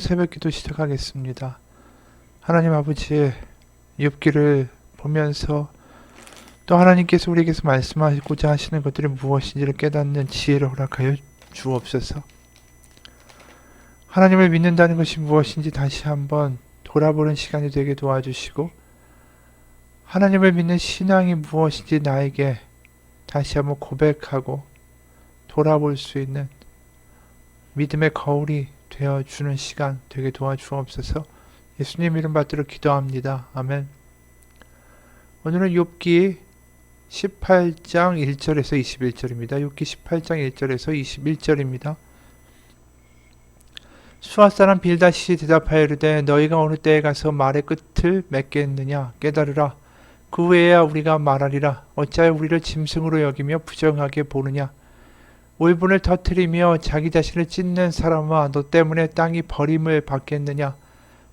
새벽기도 시작하겠습니다. 하나님 아버지, 욥기를 보면서 또 하나님께서 우리에게서 말씀하시고자 하시는 것들이 무엇인지를 깨닫는 지혜를 허락하여 주옵소서. 하나님을 믿는다는 것이 무엇인지 다시 한번 돌아보는 시간이 되게 도와주시고, 하나님을 믿는 신앙이 무엇인지 나에게 다시 한번 고백하고 돌아볼 수 있는 믿음의 거울이 되어주는 시간 되게 도와주옵소서. 예수님 이름 받들어 기도합니다. 아멘. 오늘은 욥기 18장 1절에서 21절입니다. 욥기 18장 1절에서 21절입니다. 수앗 사람 빌다시 대답하여 이르되 너희가 어느 때에 가서 말의 끝을 맺겠느냐 깨달으라. 그 후에야 우리가 말하리라. 어찌하여 우리를 짐승으로 여기며 부정하게 보느냐. 울분을 터뜨리며 자기 자신을 찢는 사람아, 너 때문에 땅이 버림을 받겠느냐.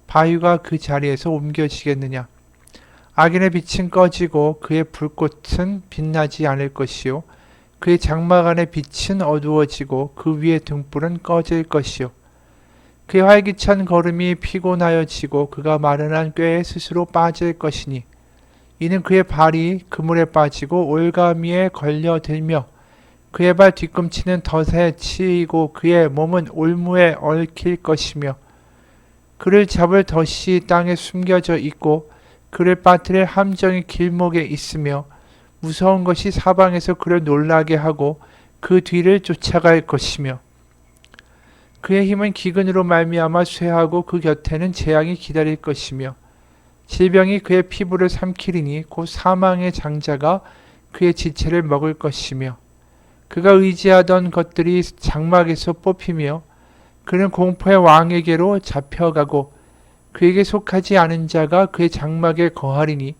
바위가 그 자리에서 옮겨지겠느냐. 악인의 빛은 꺼지고 그의 불꽃은 빛나지 않을 것이요 그의 장막 안의 빛은 어두워지고 그 위의 등불은 꺼질 것이요 그의 활기찬 걸음이 피곤하여지고 그가 마른한 꾀에 스스로 빠질 것이니 이는 그의 발이 그물에 빠지고 올가미에 걸려들며 그의 발 뒤꿈치는 덫에 치이고 그의 몸은 올무에 얽힐 것이며 그를 잡을 덫이 땅에 숨겨져 있고 그를 빠뜨릴 함정이 길목에 있으며 무서운 것이 사방에서 그를 놀라게 하고 그 뒤를 쫓아갈 것이며 그의 힘은 기근으로 말미암아 쇠하고 그 곁에는 재앙이 기다릴 것이며 질병이 그의 피부를 삼키리니 곧 사망의 장자가 그의 지체를 먹을 것이며 그가 의지하던 것들이 장막에서 뽑히며 그는 공포의 왕에게로 잡혀가고 그에게 속하지 않은 자가 그의 장막에 거하리니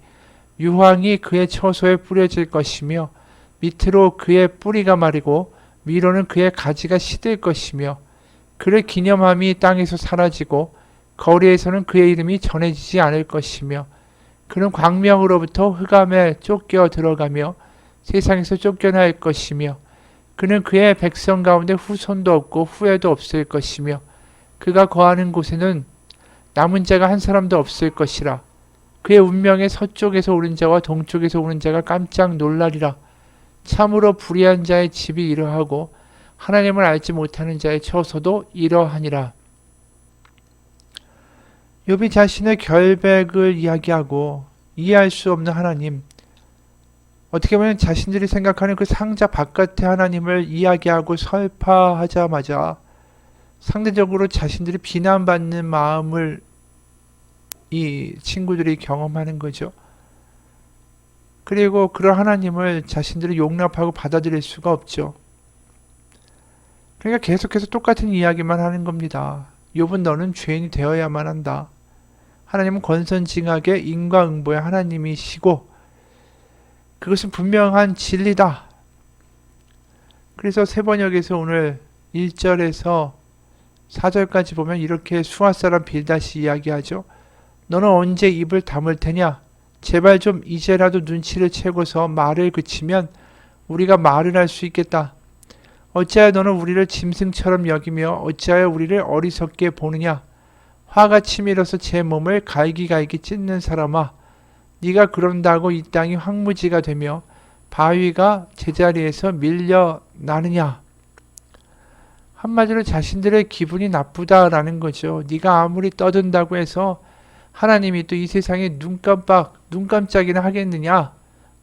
유황이 그의 처소에 뿌려질 것이며 밑으로 그의 뿌리가 마르고 위로는 그의 가지가 시들 것이며 그를 기념함이 땅에서 사라지고 거리에서는 그의 이름이 전해지지 않을 것이며 그는 광명으로부터 흑암에 쫓겨 들어가며 세상에서 쫓겨날 것이며 그는 그의 백성 가운데 후손도 없고 후회도 없을 것이며 그가 거하는 곳에는 남은 자가 한 사람도 없을 것이라. 그의 운명에 서쪽에서 오는 자와 동쪽에서 오는 자가 깜짝 놀라리라. 참으로 불의한 자의 집이 이러하고 하나님을 알지 못하는 자의 처소도 이러하니라. 욥이 자신의 결백을 이야기하고 이해할 수 없는 하나님, 어떻게 보면 자신들이 생각하는 그 상자 바깥의 하나님을 이야기하고 설파하자마자 상대적으로 자신들이 비난받는 마음을 이 친구들이 경험하는 거죠. 그리고 그런 하나님을 자신들이 용납하고 받아들일 수가 없죠. 그러니까 계속해서 똑같은 이야기만 하는 겁니다. 욥은 너는 죄인이 되어야만 한다. 하나님은 권선징악의 인과응보의 하나님이시고 그것은 분명한 진리다. 그래서 세번역에서 오늘 1절에서 4절까지 보면 이렇게 수앗 사람 빌다시 이야기하죠. 너는 언제 입을 다물 테냐? 제발 좀 이제라도 눈치를 채고서 말을 그치면 우리가 말을 할 수 있겠다. 어찌하여 너는 우리를 짐승처럼 여기며 어찌하여 우리를 어리석게 보느냐? 화가 치밀어서 제 몸을 갈기갈기 찢는 사람아, 네가 그런다고 이 땅이 황무지가 되며 바위가 제자리에서 밀려나느냐? 한마디로 자신들의 기분이 나쁘다라는 거죠. 네가 아무리 떠든다고 해서 하나님이 또 이 세상에 눈깜짝이나 하겠느냐?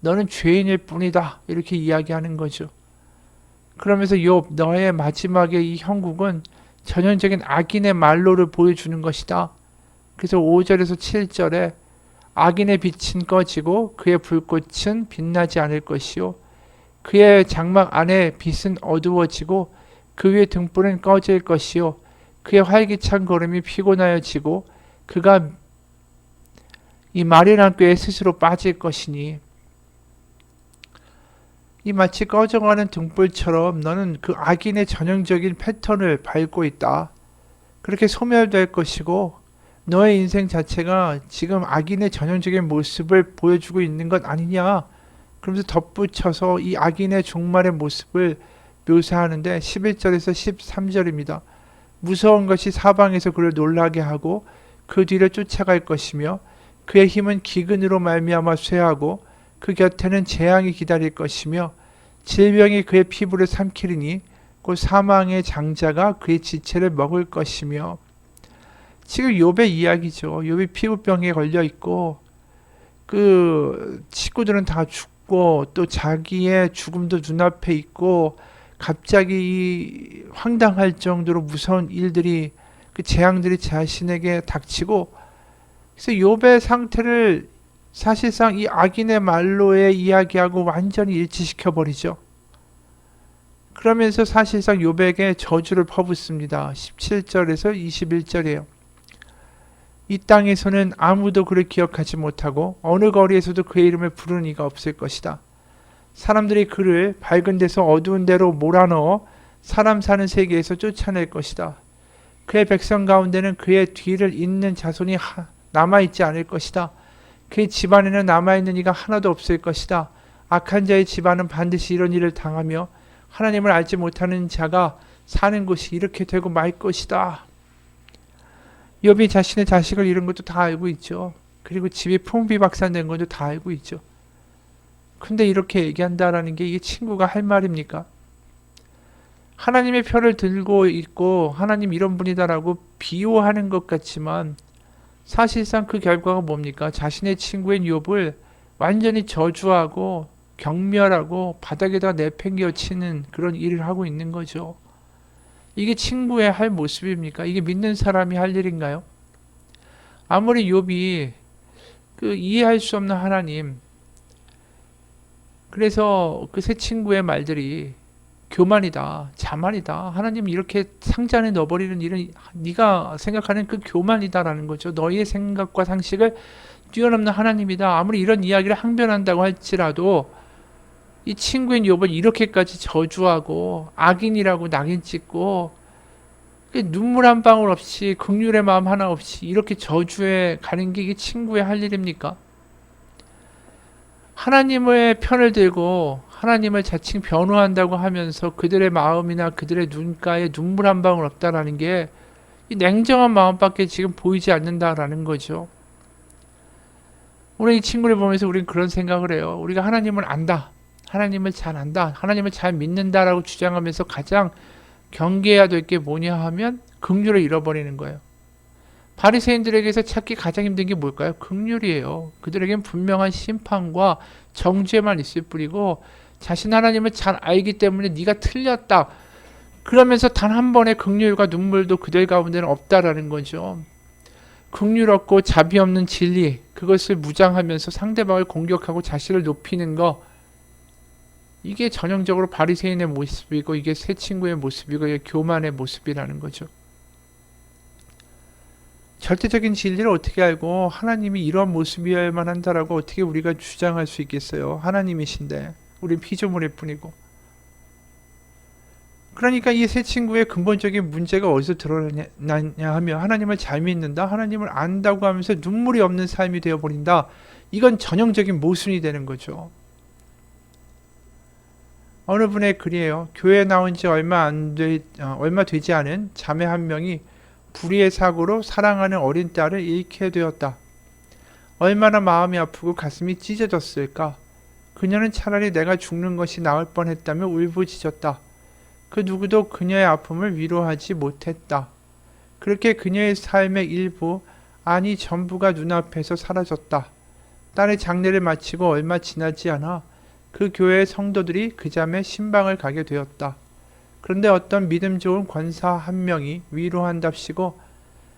너는 죄인일 뿐이다. 이렇게 이야기하는 거죠. 그러면서 욥, 너의 마지막의 이 형국은 전형적인 악인의 말로를 보여주는 것이다. 그래서 5절에서 7절에 악인의 빛은 꺼지고 그의 불꽃은 빛나지 않을 것이요 그의 장막 안에 빛은 어두워지고 그 위에 등불은 꺼질 것이요 그의 활기찬 걸음이 피곤하여지고 그가 이 마련한 꾀에 스스로 빠질 것이니 이 마치 꺼져가는 등불처럼 너는 그 악인의 전형적인 패턴을 밟고 있다. 그렇게 소멸될 것이고 너의 인생 자체가 지금 악인의 전형적인 모습을 보여주고 있는 것 아니냐. 그러면서 덧붙여서 이 악인의 종말의 모습을 묘사하는데 11절에서 13절입니다. 무서운 것이 사방에서 그를 놀라게 하고 그 뒤를 쫓아갈 것이며 그의 힘은 기근으로 말미암아 쇠하고 그 곁에는 재앙이 기다릴 것이며 질병이 그의 피부를 삼키리니 곧 사망의 장자가 그의 지체를 먹을 것이며. 지금 욥의 이야기죠. 욥이 피부병에 걸려 있고 그 친구들은 다 죽고 또 자기의 죽음도 눈앞에 있고 갑자기 황당할 정도로 무서운 일들이 그 재앙들이 자신에게 닥치고, 그래서 욥의 상태를 사실상 이 악인의 말로의 이야기하고 완전히 일치시켜 버리죠. 그러면서 사실상 욥에게 저주를 퍼붓습니다. 17절에서 21절이에요. 이 땅에서는 아무도 그를 기억하지 못하고 어느 거리에서도 그의 이름을 부르는 이가 없을 것이다. 사람들이 그를 밝은 데서 어두운 데로 몰아넣어 사람 사는 세계에서 쫓아낼 것이다. 그의 백성 가운데는 그의 뒤를 잇는 자손이 남아있지 않을 것이다. 그의 집안에는 남아있는 이가 하나도 없을 것이다. 악한 자의 집안은 반드시 이런 일을 당하며 하나님을 알지 못하는 자가 사는 곳이 이렇게 되고 말 것이다. 욥이 자신의 자식을 잃은 것도 다 알고 있죠. 그리고 집이 풍비박산된 것도 다 알고 있죠. 근데 이렇게 얘기한다라는 게 이게 친구가 할 말입니까? 하나님의 편을 들고 있고 하나님 이런 분이다라고 비호하는 것 같지만 사실상 그 결과가 뭡니까? 자신의 친구인 욥을 완전히 저주하고 경멸하고 바닥에다 내팽개치는 그런 일을 하고 있는 거죠. 이게 친구의 할 모습입니까? 이게 믿는 사람이 할 일인가요? 아무리 욥이 그 이해할 수 없는 하나님, 그래서 그 새 친구의 말들이 교만이다, 자만이다, 하나님 이렇게 상자 안에 넣어버리는 일은 네가 생각하는 그 교만이다라는 거죠. 너희의 생각과 상식을 뛰어넘는 하나님이다. 아무리 이런 이야기를 항변한다고 할지라도 이 친구인 욥을 이렇게까지 저주하고 악인이라고 낙인 찍고 눈물 한 방울 없이 긍휼의 마음 하나 없이 이렇게 저주해 가는 게 이게 친구의 할 일입니까? 하나님의 편을 들고 하나님을 자칭 변호한다고 하면서 그들의 마음이나 그들의 눈가에 눈물 한 방울 없다라는 게 이 냉정한 마음밖에 지금 보이지 않는다라는 거죠. 우리 이 친구를 보면서 우리는 그런 생각을 해요. 우리가 하나님을 안다. 하나님을 잘 안다. 하나님을 잘 믿는다라고 주장하면서 가장 경계해야 될 게 뭐냐 하면 긍휼을 잃어버리는 거예요. 바리새인들에게서 찾기 가장 힘든 게 뭘까요? 긍휼이에요. 그들에겐 분명한 심판과 정죄만 있을 뿐이고 자신 하나님을 잘 알기 때문에 네가 틀렸다. 그러면서 단 한 번의 긍휼과 눈물도 그들 가운데는 없다라는 거죠. 긍휼 없고 자비 없는 진리, 그것을 무장하면서 상대방을 공격하고 자신을 높이는 거, 이게 전형적으로 바리새인의 모습이고 이게 새 친구의 모습이고 이게 교만의 모습이라는 거죠. 절대적인 진리를 어떻게 알고 하나님이 이런 모습이어야만 한다라고 어떻게 우리가 주장할 수 있겠어요? 하나님이신데 우린 피조물일 뿐이고. 그러니까 이 새 친구의 근본적인 문제가 어디서 드러나냐 하면 하나님을 잘 믿는다, 하나님을 안다고 하면서 눈물이 없는 삶이 되어버린다. 이건 전형적인 모순이 되는 거죠. 어느 분의 글이에요. 교회에 나온 지 얼마 되지 않은 자매 한 명이 불의의 사고로 사랑하는 어린 딸을 잃게 되었다. 얼마나 마음이 아프고 가슴이 찢어졌을까. 그녀는 차라리 내가 죽는 것이 나을 뻔했다며 울부짖었다. 그 누구도 그녀의 아픔을 위로하지 못했다. 그렇게 그녀의 삶의 일부, 아니 전부가 눈앞에서 사라졌다. 딸의 장례를 마치고 얼마 지나지 않아 그 교회의 성도들이 그 자매 신방을 가게 되었다. 그런데 어떤 믿음 좋은 권사 한 명이 위로한답시고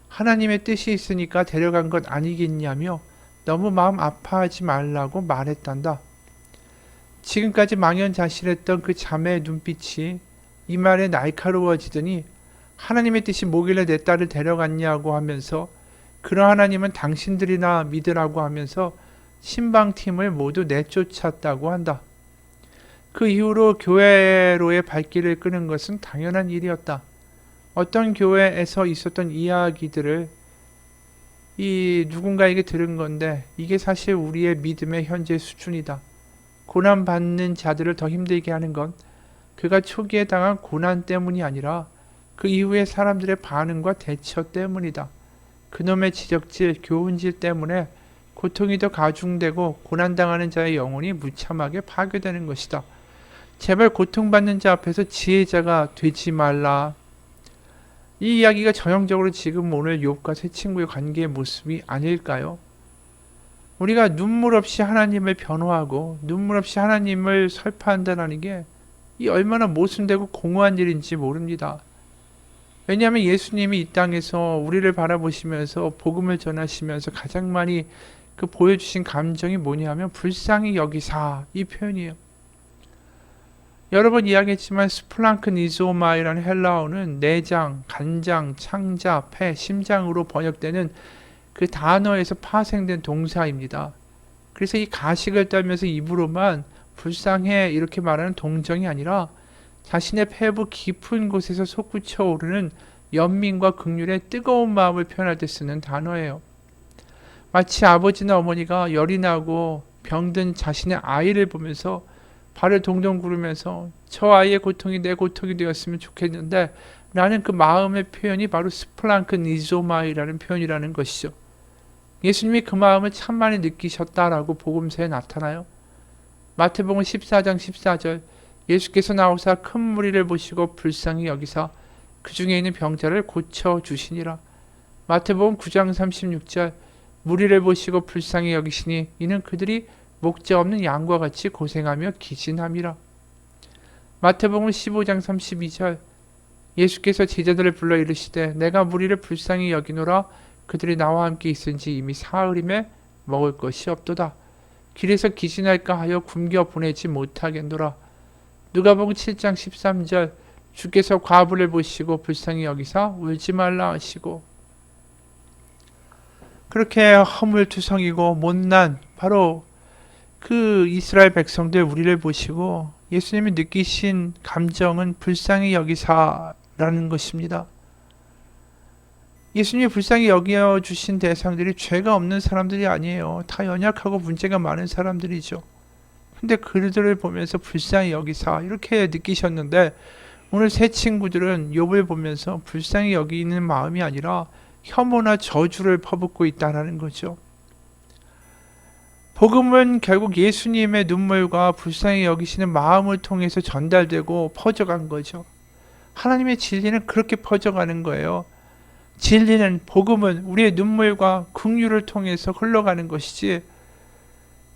하나님의 뜻이 있으니까 데려간 것 아니겠냐며 너무 마음 아파하지 말라고 말했단다. 지금까지 망연자실했던 그 자매의 눈빛이 이 말에 날카로워지더니 하나님의 뜻이 뭐길래 내 딸을 데려갔냐고 하면서 그런 하나님은 당신들이나 믿으라고 하면서 신방팀을 모두 내쫓았다고 한다. 그 이후로 교회로의 발길을 끄는 것은 당연한 일이었다. 어떤 교회에서 있었던 이야기들을 이 누군가에게 들은 건데 이게 사실 우리의 믿음의 현재 수준이다. 고난받는 자들을 더 힘들게 하는 건 그가 초기에 당한 고난 때문이 아니라 그 이후에 사람들의 반응과 대처 때문이다. 그놈의 지적질, 교훈질 때문에 고통이 더 가중되고 고난당하는 자의 영혼이 무참하게 파괴되는 것이다. 제발 고통받는 자 앞에서 지혜자가 되지 말라. 이 이야기가 전형적으로 지금 오늘 욥과 세 친구의 관계의 모습이 아닐까요? 우리가 눈물 없이 하나님을 변호하고 눈물 없이 하나님을 설파한다는 게 이 얼마나 모순되고 공허한 일인지 모릅니다. 왜냐하면 예수님이 이 땅에서 우리를 바라보시면서 복음을 전하시면서 가장 많이 그 보여주신 감정이 뭐냐면 불쌍히 여기사, 이 표현이에요. 여러 번 이야기했지만 스플랑크니조마이라는 헬라어는 내장, 간장, 창자, 폐, 심장으로 번역되는 그 단어에서 파생된 동사입니다. 그래서 이 가식을 떨면서 입으로만 불쌍해 이렇게 말하는 동정이 아니라 자신의 폐부 깊은 곳에서 솟구쳐 오르는 연민과 긍휼의 뜨거운 마음을 표현할 때 쓰는 단어예요. 마치 아버지나 어머니가 열이 나고 병든 자신의 아이를 보면서 발을 동동 구르면서 저 아이의 고통이 내 고통이 되었으면 좋겠는데 라는 그 마음의 표현이 바로 스플랑크 니조마이라는 표현이라는 것이죠. 예수님이 그 마음을 참 많이 느끼셨다라고 복음서에 나타나요. 마태복음 14장 14절 예수께서 나오사 큰 무리를 보시고 불쌍히 여기사 그 중에 있는 병자를 고쳐주시니라. 마태복음 9장 36절 무리를 보시고 불쌍히 여기시니 이는 그들이 목자 없는 양과 같이 고생하며 기진함이라. 마태복음 15장 32절 예수께서 제자들을 불러 이르시되 내가 무리를 불쌍히 여기노라 그들이 나와 함께 있은지 이미 사흘임에 먹을 것이 없도다. 길에서 기진할까 하여 굶겨 보내지 못하겠노라. 누가복음 7장 13절 주께서 과부를 보시고 불쌍히 여기사 울지 말라 하시고 그렇게 허물투성이고 못난 바로 그 이스라엘 백성들 우리를 보시고 예수님이 느끼신 감정은 불쌍히 여기사라는 것입니다. 예수님이 불쌍히 여겨주신 대상들이 죄가 없는 사람들이 아니에요. 다 연약하고 문제가 많은 사람들이죠. 근데 그들을 보면서 불쌍히 여기사 이렇게 느끼셨는데 오늘 세 친구들은 욥을 보면서 불쌍히 여기는 마음이 아니라 혐오나 저주를 퍼붓고 있다는 거죠. 복음은 결국 예수님의 눈물과 불쌍히 여기시는 마음을 통해서 전달되고 퍼져간 거죠. 하나님의 진리는 그렇게 퍼져가는 거예요. 진리는 복음은 우리의 눈물과 긍휼을 통해서 흘러가는 것이지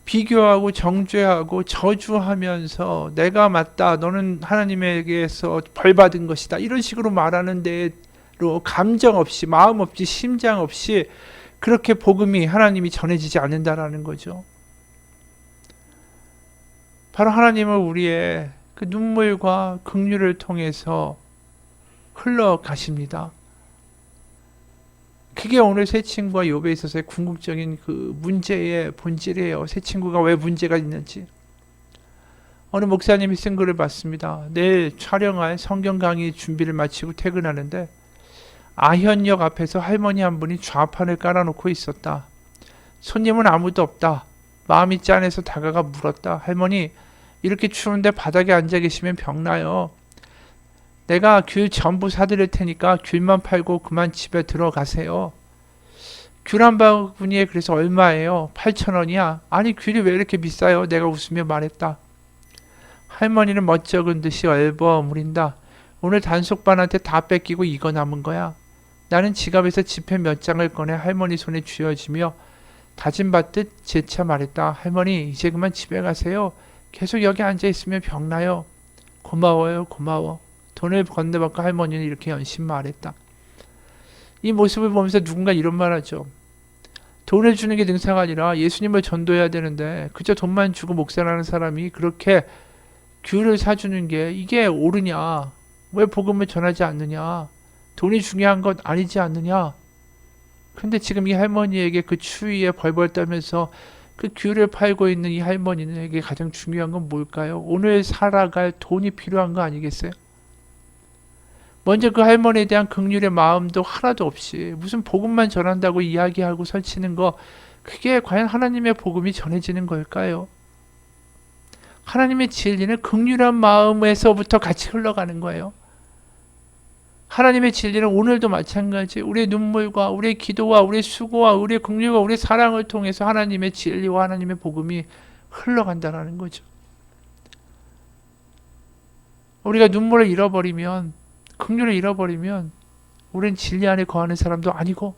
비교하고 정죄하고 저주하면서 내가 맞다 너는 하나님에게서 벌받은 것이다 이런 식으로 말하는 대로 감정 없이 마음 없이 심장 없이 그렇게 복음이 하나님이 전해지지 않는다라는 거죠. 바로 하나님은 우리의 그 눈물과 긍휼을 통해서 흘러가십니다. 그게 오늘 세 친구와 욥에 있어서의 궁극적인 그 문제의 본질이에요. 세 친구가 왜 문제가 있는지. 어느 목사님이 쓴 글을 봤습니다. 내일 촬영할 성경 강의 준비를 마치고 퇴근하는데 아현역 앞에서 할머니 한 분이 좌판을 깔아놓고 있었다. 손님은 아무도 없다. 마음이 짠해서 다가가 물었다. 할머니, 이렇게 추운데 바닥에 앉아 계시면 병나요. 내가 귤 전부 사드릴 테니까 귤만 팔고 그만 집에 들어가세요. 귤 한 바구니에 그래서 얼마예요? 8,000원이야. 아니 귤이 왜 이렇게 비싸요? 내가 웃으며 말했다. 할머니는 멋쩍은 듯이 얼버무린다. 오늘 단속반한테 다 뺏기고 이거 남은 거야. 나는 지갑에서 지폐 몇 장을 꺼내 할머니 손에 쥐어주며 다짐받듯 재차 말했다. 할머니 이제 그만 집에 가세요. 계속 여기 앉아있으면 병나요. 고마워요 고마워. 돈을 건네받고 할머니는 이렇게 연신 말했다. 이 모습을 보면서 누군가 이런 말 하죠. 돈을 주는 게 능사가 아니라 예수님을 전도해야 되는데 그저 돈만 주고 목사라는 사람이 그렇게 귤을 사주는 게 이게 옳으냐. 왜 복음을 전하지 않느냐. 돈이 중요한 것 아니지 않느냐. 근데 지금 이 할머니에게 그 추위에 벌벌 떨면서 그 귤을 팔고 있는 이 할머니에게 가장 중요한 건 뭘까요? 오늘 살아갈 돈이 필요한 거 아니겠어요? 먼저 그 할머니에 대한 긍휼의 마음도 하나도 없이 무슨 복음만 전한다고 이야기하고 설치는 거 그게 과연 하나님의 복음이 전해지는 걸까요? 하나님의 진리는 긍휼한 마음에서부터 같이 흘러가는 거예요. 하나님의 진리는 오늘도 마찬가지. 우리의 눈물과 우리의 기도와 우리의 수고와 우리의 긍휼과 우리의 사랑을 통해서 하나님의 진리와 하나님의 복음이 흘러간다는 거죠. 우리가 눈물을 잃어버리면, 긍휼을 잃어버리면 우리는 진리 안에 거하는 사람도 아니고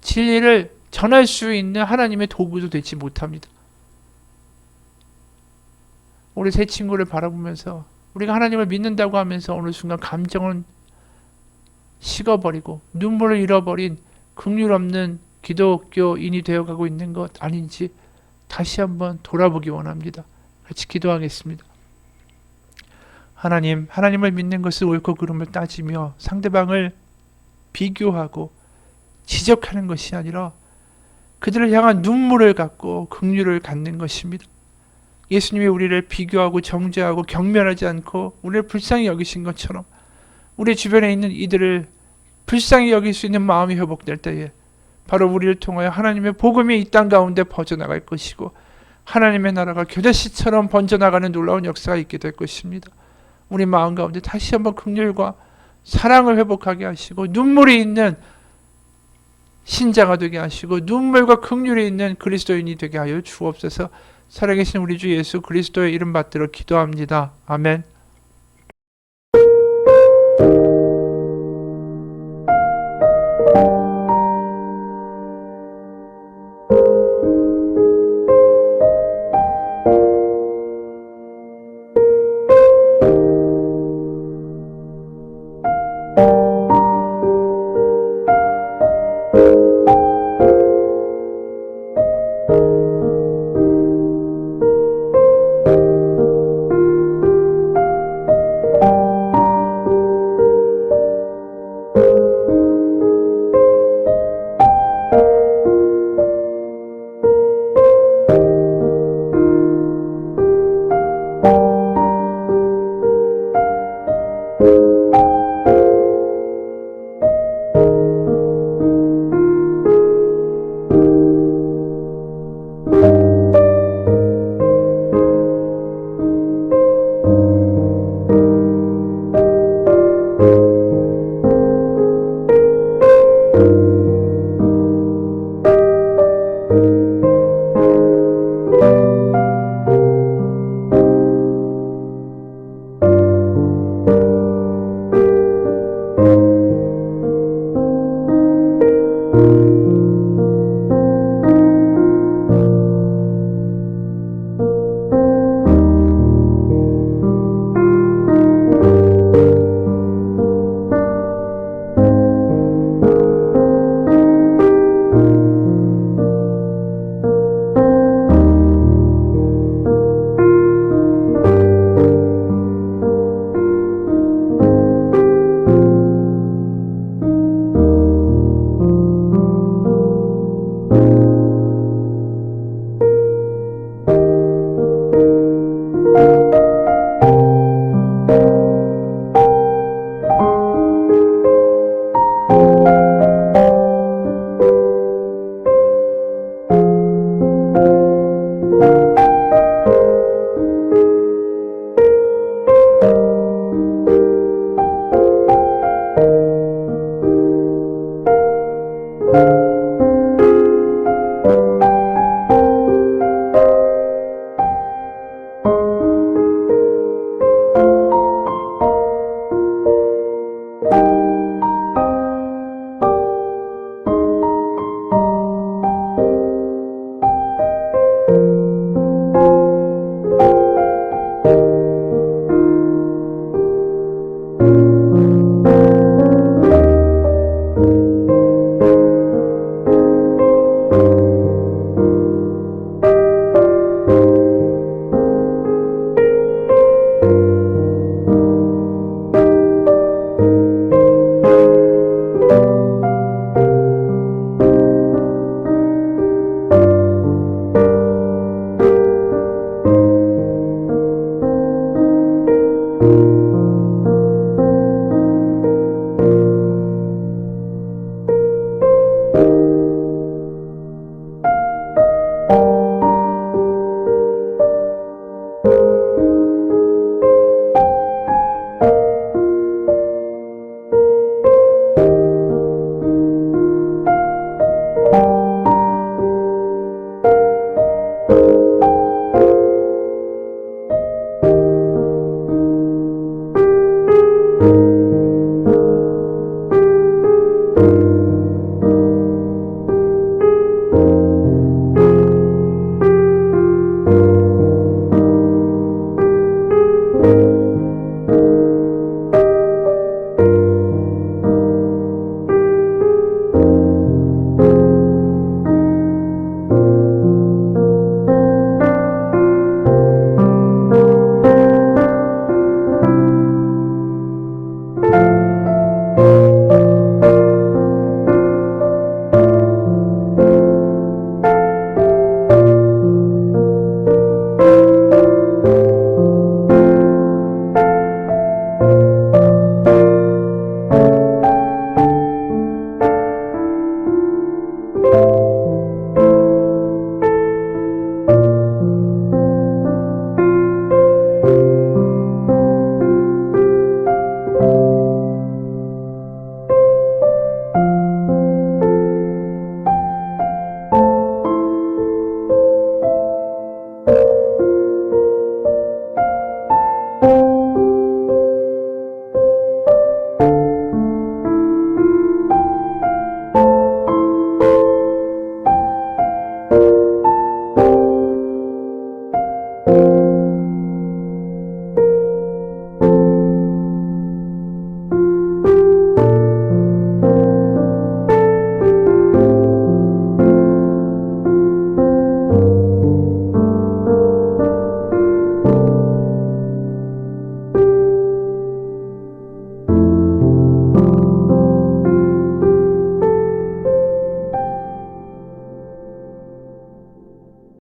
진리를 전할 수 있는 하나님의 도구도 되지 못합니다. 우리 새 친구를 바라보면서 우리가 하나님을 믿는다고 하면서 어느 순간 감정은 식어버리고 눈물을 잃어버린 긍휼 없는 기독교인이 되어가고 있는 것 아닌지 다시 한번 돌아보기 원합니다. 같이 기도하겠습니다. 하나님, 하나님을 믿는 것을 옳고 그름을 따지며 상대방을 비교하고 지적하는 것이 아니라 그들을 향한 눈물을 갖고 긍휼을 갖는 것입니다. 예수님이 우리를 비교하고 정죄하고 경멸하지 않고 우리를 불쌍히 여기신 것처럼 우리 주변에 있는 이들을 불쌍히 여길 수 있는 마음이 회복될 때에 바로 우리를 통하여 하나님의 복음이 이 땅 가운데 퍼져나갈 것이고 하나님의 나라가 겨자씨처럼 번져나가는 놀라운 역사가 있게 될 것입니다. 우리 마음 가운데 다시 한번 긍휼과 사랑을 회복하게 하시고 눈물이 있는 신자가 되게 하시고 눈물과 긍휼이 있는 그리스도인이 되게 하여 주옵소서. 살아계신 우리 주 예수 그리스도의 이름 받들어 기도합니다. 아멘.